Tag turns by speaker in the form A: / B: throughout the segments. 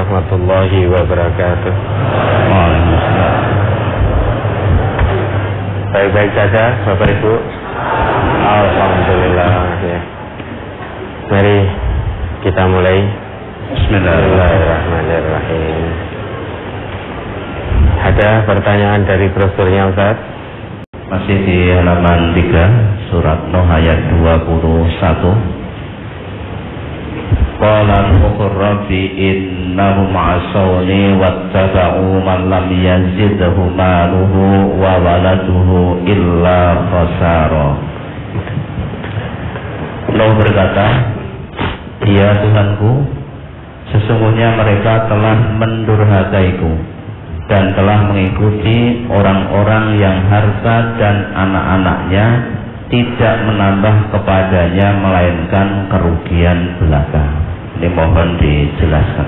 A: warahmatullahi wabarakatuh. Baik-baik saja Bapak Ibu. Alhamdulillah ya. Mari kita mulai. Bismillahirrahmanirrahim. Ada pertanyaan dari brosurnya Ustaz?
B: Masih di halaman 3 surat Nuh ayat 21. Qala nuhur rabbi innahum asawni wattaba'u man lam yazidhu maluhu wa waladuhu illa khasara. Nuh berkata, ya Tuhanku, sesungguhnya mereka telah mendurhakaiku dan telah mengikuti orang-orang yang harta dan anak-anaknya tidak menambah kepadanya melainkan kerugian belaka. Ini mohon dijelaskan.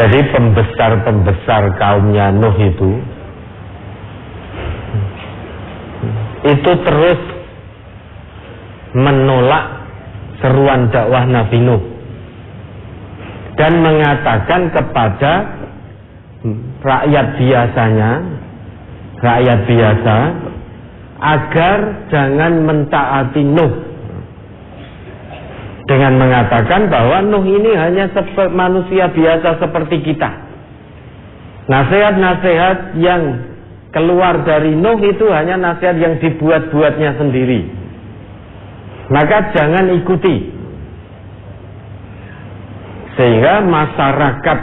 A: Jadi pembesar-pembesar kaumnya Nuh itu terus menolak seruan dakwah Nabi Nuh dan mengatakan kepada rakyat biasa agar jangan mentaati Nuh, dengan mengatakan bahwa Nuh ini hanya manusia biasa seperti kita. Nasihat-nasihat yang keluar dari Nuh itu hanya nasihat yang dibuat-buatnya sendiri. Maka jangan ikuti. Sehingga masyarakat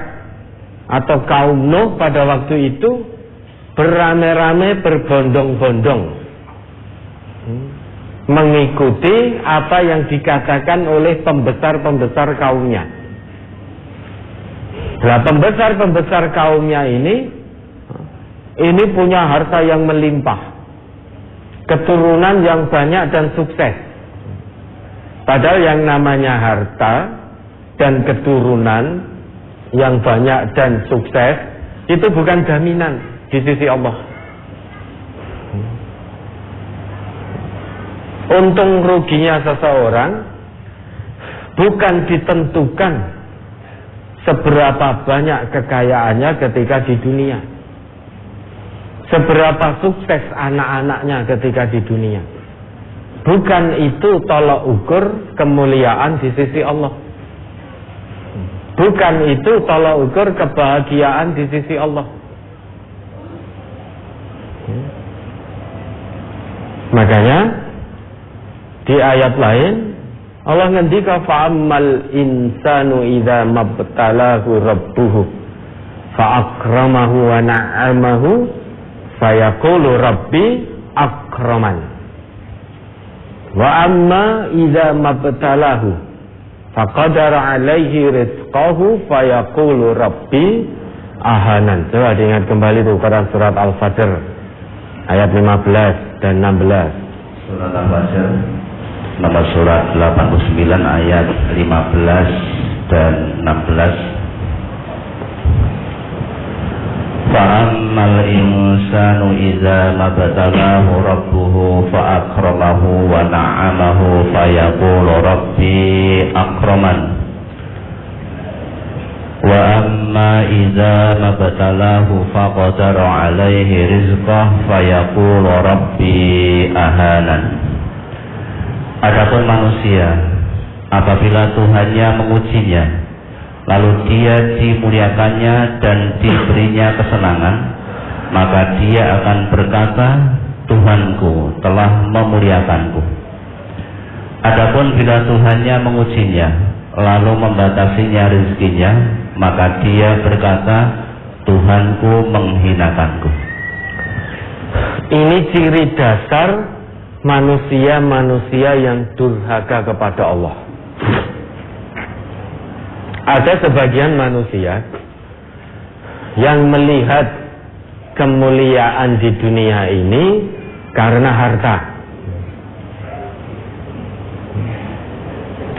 A: atau kaum Nuh pada waktu itu beramai-ramai berbondong-bondong mengikuti apa yang dikatakan oleh pembesar-pembesar kaumnya. Nah, pembesar-pembesar kaumnya ini punya harta yang melimpah, keturunan yang banyak dan sukses. Padahal yang namanya harta dan keturunan yang banyak dan sukses itu bukan jaminan di sisi Allah. Untung ruginya seseorang bukan ditentukan seberapa banyak kekayaannya ketika di dunia, seberapa sukses anak-anaknya ketika di dunia. Bukan itu tolak ukur kemuliaan di sisi Allah. Bukan itu tolak ukur kebahagiaan di sisi Allah. Makanya di ayat lain Allah ngendika fa'ammal insanu idza mabtalahu rabbuhu fa'akramahu wa na'amahu fayaqulu rabbi akraman wa amma idza mabtalahu faqadara alaihi rizqahu fayaqulu rabbi ahanan. Coba diingat kembali itu Quran surat Al-Fajr ayat 15 dan 16.
B: Surat Al-Fajr nomor surat 89 ayat 15 dan 16. Fa'ammal insanu idza mabtalahu rabbuhu fa'akramahu wa na'amahu fayaqulu rabbi akraman wa amma idza mabtalahu faqadara alaihi rizqahu fayaqulu rabbi ahanan. Adapun manusia, apabila Tuhannya mengujinya, lalu dia dimuliakannya dan diberinya kesenangan, maka dia akan berkata, Tuhanku telah memuliakanku. Adapun bila Tuhannya mengujinya, lalu membatasinya rezekinya, maka dia berkata, Tuhanku menghinakanku.
A: Ini ciri dasar manusia-manusia yang durhaka kepada Allah. Ada sebagian manusia yang melihat kemuliaan di dunia ini karena harta.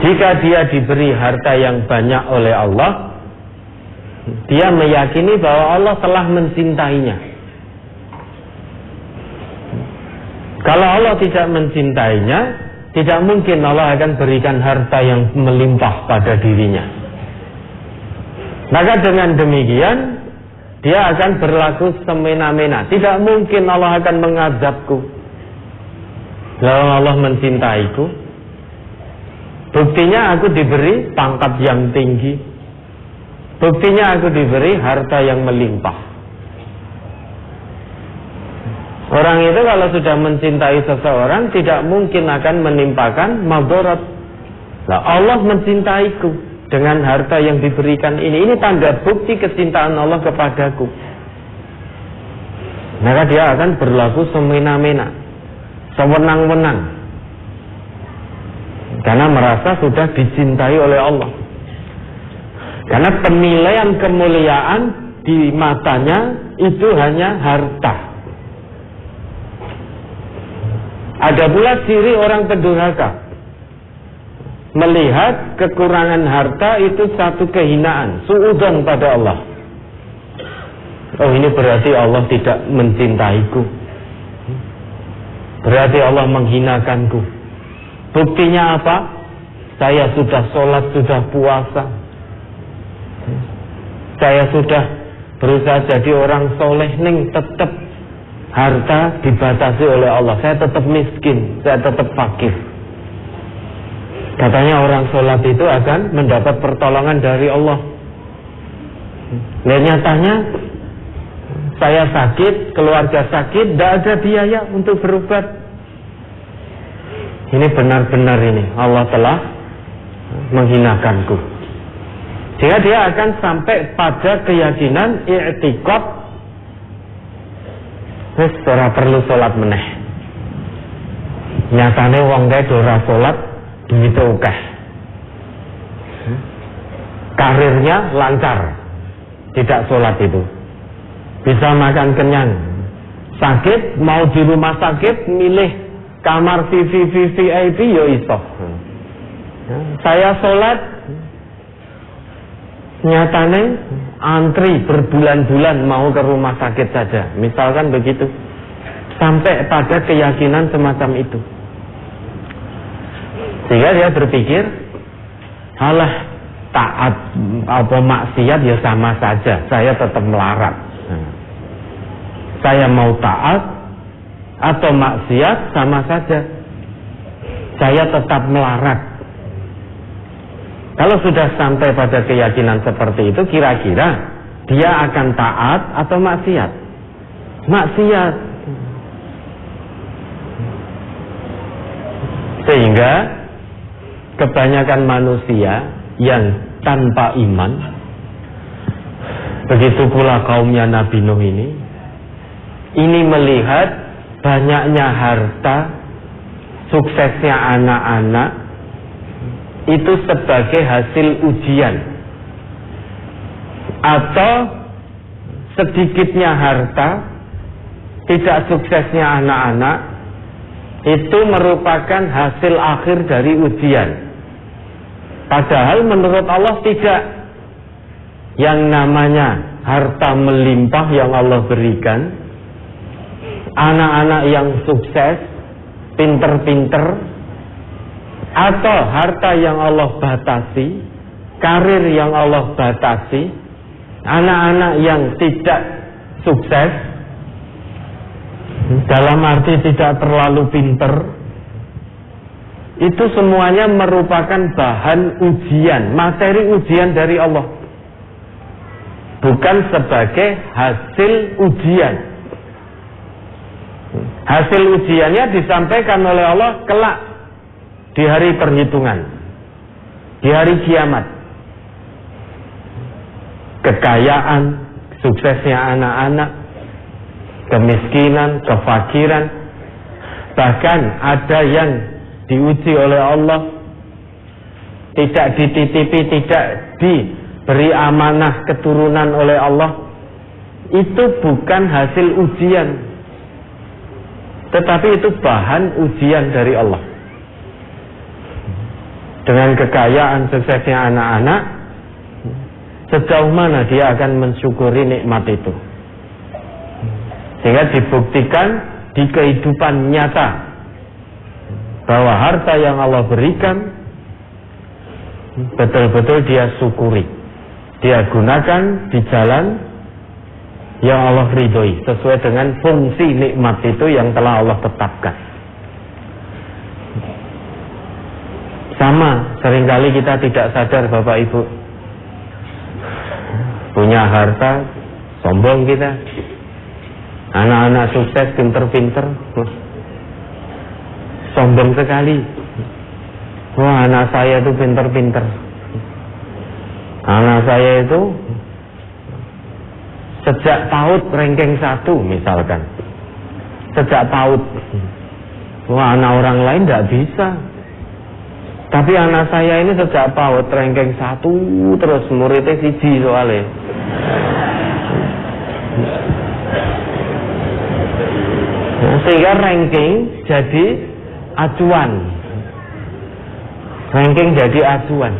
A: Jika dia diberi harta yang banyak oleh Allah, dia meyakini bahwa Allah telah mencintainya. Kalau Allah tidak mencintainya, tidak mungkin Allah akan berikan harta yang melimpah pada dirinya. Maka dengan demikian dia akan berlaku semena-mena. Tidak mungkin Allah akan mengazabku kalau Allah mencintaiku. Buktinya aku diberi pangkat yang tinggi. Buktinya aku diberi harta yang melimpah. Orang itu kalau sudah mencintai seseorang tidak mungkin akan menimpakan madarat. Nah, Allah mencintaiku dengan harta yang diberikan ini. Ini tanda bukti kecintaan Allah kepadaku. Maka dia akan berlaku semena-mena, sewenang-wenang, karena merasa sudah dicintai oleh Allah. Karena penilaian kemuliaan di matanya itu hanya harta. Ada pula ciri orang pendurhaka, melihat kekurangan harta itu satu kehinaan, suudzon pada Allah. Oh, ini berarti Allah tidak mencintaiku, berarti Allah menghinakanku. Buktinya apa? Saya sudah sholat, sudah puasa, saya sudah berusaha jadi orang soleh, ning tetap harta dibatasi oleh Allah. Saya tetap miskin, saya tetap fakir. Katanya orang sholat itu akan mendapat pertolongan dari Allah. Nyatanya saya sakit, keluarga sakit, tidak ada biaya untuk berobat. Ini benar-benar ini Allah telah menghinakanku. Sehingga dia akan sampai pada keyakinan i'tiqad, wis ora perlu sholat meneh. Nyatane wong kae ora sholat, duwite akeh. Karirnya lancar, tidak sholat itu. Bisa makan kenyang. Sakit, mau di rumah sakit, milih kamar VIP ya iso. Saya sholat, nyatane antri berbulan-bulan mau ke rumah sakit saja. Misalkan begitu. Sampai pada keyakinan semacam itu. Sehingga dia berpikir, halah, taat apa maksiat ya sama saja, saya tetap melarat. Saya mau taat atau maksiat sama saja, saya tetap melarat. Kalau sudah sampai pada keyakinan seperti itu, kira-kira dia akan taat atau maksiat? Maksiat. Sehingga kebanyakan manusia yang tanpa iman, begitu pula kaumnya Nabi Nuh ini melihat banyaknya harta, suksesnya anak-anak, itu sebagai hasil ujian. Atau sedikitnya harta, tidak suksesnya anak-anak, itu merupakan hasil akhir dari ujian. Padahal menurut Allah tidak. Yang namanya harta melimpah yang Allah berikan, anak-anak yang sukses, pinter-pinter, atau harta yang Allah batasi, karir yang Allah batasi, anak-anak yang tidak sukses, dalam arti tidak terlalu pinter, itu semuanya merupakan bahan ujian, materi ujian dari Allah, bukan sebagai hasil ujian. Hasil ujiannya disampaikan oleh Allah kelak di hari perhitungan, di hari kiamat. Kekayaan, suksesnya anak-anak, kemiskinan, kefakiran, bahkan ada yang diuji oleh Allah, tidak dititipi, tidak diberi amanah keturunan oleh Allah. Itu bukan hasil ujian, tetapi itu bahan ujian dari Allah. Dengan kekayaan, suksesnya anak-anak, sejauh mana dia akan mensyukuri nikmat itu, sehingga dibuktikan di kehidupan nyata bahwa harta yang Allah berikan betul-betul dia syukuri, dia gunakan di jalan yang Allah ridhoi, sesuai dengan fungsi nikmat itu yang telah Allah tetapkan. Sama, seringkali kita tidak sadar Bapak Ibu, punya harta, sombong kita. Anak-anak sukses, pinter-pinter, sombong sekali. Wah, anak saya itu pinter-pinter, anak saya itu sejak PAUD ranking 1 misalkan, sejak PAUD. Wah, anak orang lain tidak bisa, tapi anak saya ini sejak PAUD ranking 1 terus, muridnya 1 soalnya. Sehingga ranking jadi acuan, ranking jadi acuan.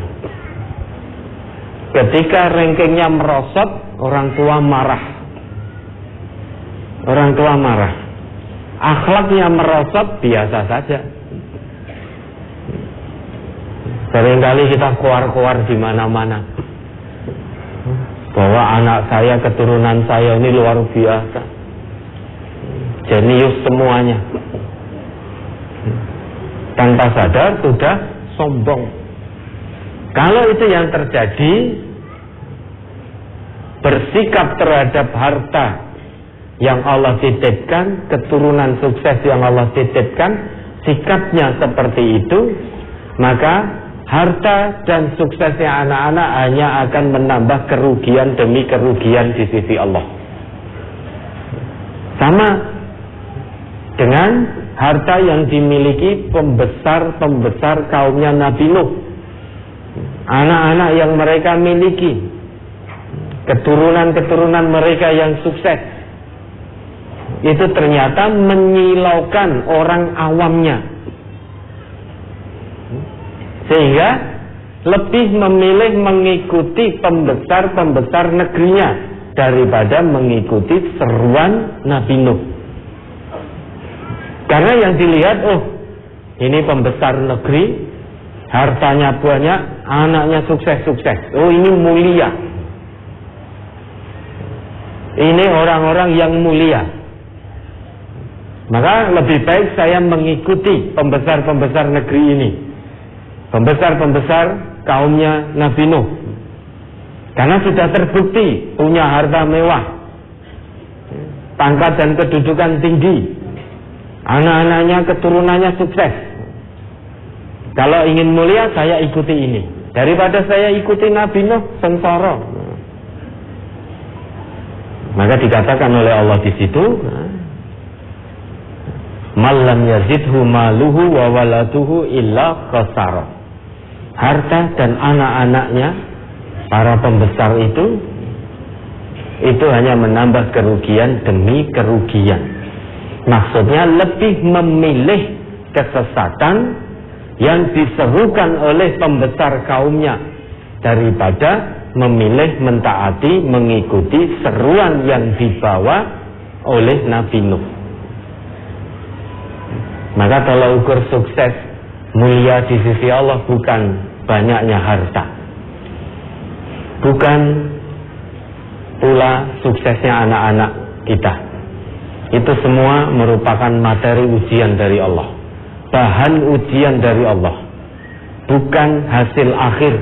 A: Ketika rankingnya merosot, orang tua marah. Orang tua marah. Akhlaknya merosot, biasa saja. Seringkali kita keluar-keluar di mana-mana bahwa anak saya, keturunan saya ini luar biasa, jenius semuanya. Tanpa sadar sudah sombong. Kalau itu yang terjadi, bersikap terhadap harta yang Allah titipkan, keturunan sukses yang Allah titipkan, sikapnya seperti itu, maka harta dan suksesnya anak-anak hanya akan menambah kerugian demi kerugian di sisi Allah. Sama dengan harta yang dimiliki pembesar-pembesar kaumnya Nabi Nuh. Anak-anak yang mereka miliki, keturunan-keturunan mereka yang sukses, itu ternyata menyilaukan orang awamnya, sehingga lebih memilih mengikuti pembesar-pembesar negerinya daripada mengikuti seruan Nabi Nuh. Karena yang dilihat, oh ini pembesar negeri, hartanya banyak, anaknya sukses-sukses, oh ini mulia, ini orang-orang yang mulia, maka lebih baik saya mengikuti pembesar-pembesar negeri ini, pembesar-pembesar kaumnya Nabi Nuh, karena sudah terbukti punya harta mewah, pangkat dan kedudukan tinggi, anak-anaknya, keturunannya sukses. Kalau ingin mulia, saya ikuti ini daripada saya ikuti Nabi Nuh, sengsara. Maka dikatakan oleh Allah di situ, "Malam yazidhu maluhu wa waladuhu illa khasara." Harta dan anak-anaknya, para pembesar itu hanya menambah kerugian demi kerugian. Maksudnya lebih memilih kesesatan yang diserukan oleh pembesar kaumnya daripada memilih mentaati, mengikuti seruan yang dibawa oleh Nabi Nuh. Maka tolak ukur sukses mulia di sisi Allah bukan banyaknya harta, bukan pula suksesnya anak-anak kita. Itu semua merupakan materi ujian dari Allah, bahan ujian dari Allah, bukan hasil akhir,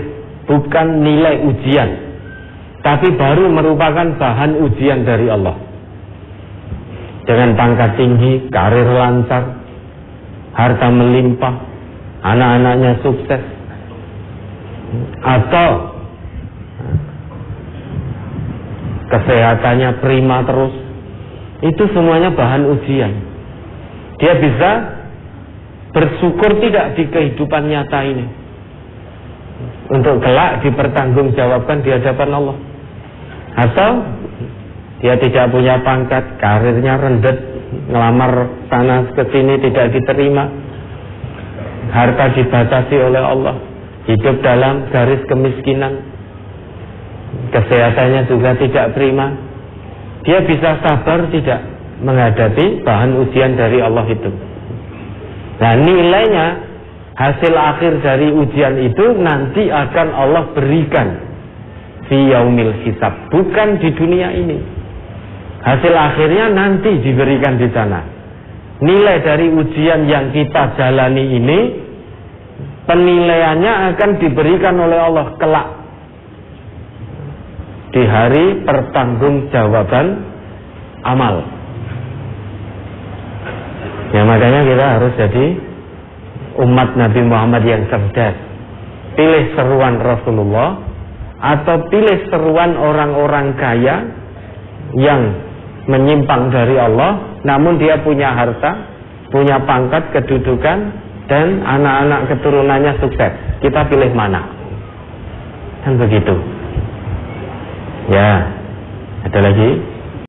A: bukan nilai ujian, tapi baru merupakan bahan ujian dari Allah. Dengan pangkat tinggi, karir lancar, harta melimpah, anak-anaknya sukses, atau kesehatannya prima terus, itu semuanya bahan ujian. Dia bisa bersyukur tidak di kehidupan nyata ini, untuk kelak dipertanggungjawabkan di hadapan Allah. Atau dia tidak punya pangkat, karirnya rendet, ngelamar sana ke sini tidak diterima, harta dibatasi oleh Allah, hidup dalam garis kemiskinan, kesehatannya juga tidak prima. Dia bisa sabar tidak menghadapi bahan ujian dari Allah itu. Nah, nilainya, hasil akhir dari ujian itu nanti akan Allah berikan fi yaumil hisab, bukan di dunia ini. Hasil akhirnya nanti diberikan di sana. Nilai dari ujian yang kita jalani ini, penilaiannya akan diberikan oleh Allah kelak di hari pertanggungjawaban amal. Ya makanya kita harus jadi umat Nabi Muhammad yang cerdas. Pilih seruan Rasulullah atau pilih seruan orang-orang kaya yang menyimpang dari Allah, namun dia punya harta, punya pangkat, kedudukan, dan anak-anak keturunannya sukses. Kita pilih mana? Kan begitu. Ya, ada lagi?